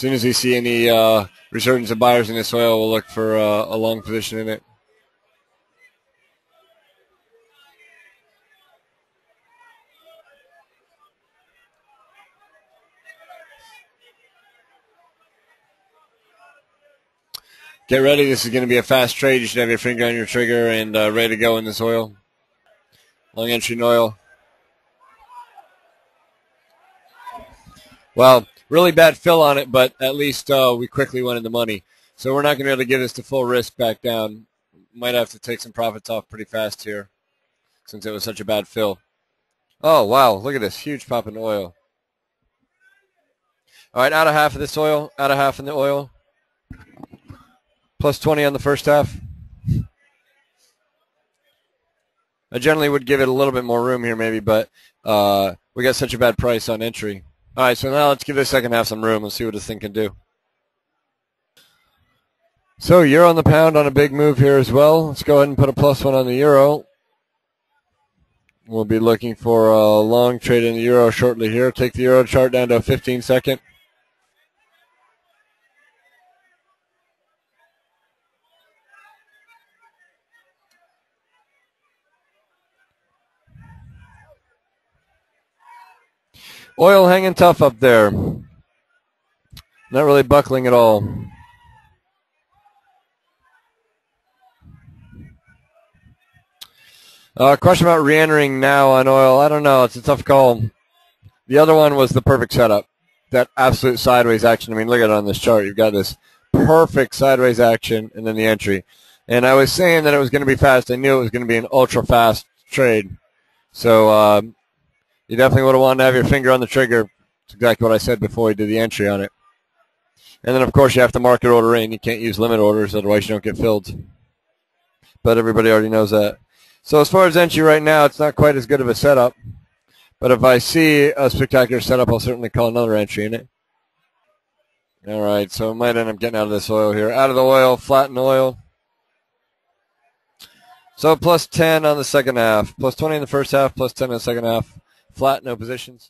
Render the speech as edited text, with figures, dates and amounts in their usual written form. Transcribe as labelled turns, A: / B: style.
A: soon as we see any resurgence of buyers in this oil, we'll look for a long position in it. Get ready. This is going to be a fast trade. You should have your finger on your trigger and ready to go in this oil. Long entry in oil. Well, really bad fill on it, but at least we quickly went in the money. So we're not going to be able to give this to full risk back down. Might have to take some profits off pretty fast here since it was such a bad fill. Oh, wow. Look at this. Huge pop in oil. All right, out of half of this oil. Out of half in the oil. Plus 20 on the first half. I generally would give it a little bit more room here maybe, but we got such a bad price on entry. All right, so now let's give the second half some room and see what this thing can do. So euro on the pound on a big move here as well. Let's go ahead and put a +1 on the euro. We'll be looking for a long trade in the euro shortly here. Take the euro chart down to a 15-second. Oil hanging tough up there. Not really buckling at all. Question about re-entering now on oil. I don't know. It's a tough call. The other one was the perfect setup. That absolute sideways action. I mean, look at it on this chart. You've got this perfect sideways action and then the entry. And I was saying that it was going to be fast. I knew it was going to be an ultra-fast trade. So you definitely would have wanted to have your finger on the trigger. That's exactly what I said before we did the entry on it. And then, of course, you have to market order in. You can't use limit orders, otherwise you don't get filled. But everybody already knows that. So as far as entry right now, it's not quite as good of a setup. But if I see a spectacular setup, I'll certainly call another entry in it. All right, so I might end up getting out of this oil here. Out of the oil, flatten oil. So plus 10 on the second half. Plus 20 in the first half, plus 10 in the second half. Flat, no positions.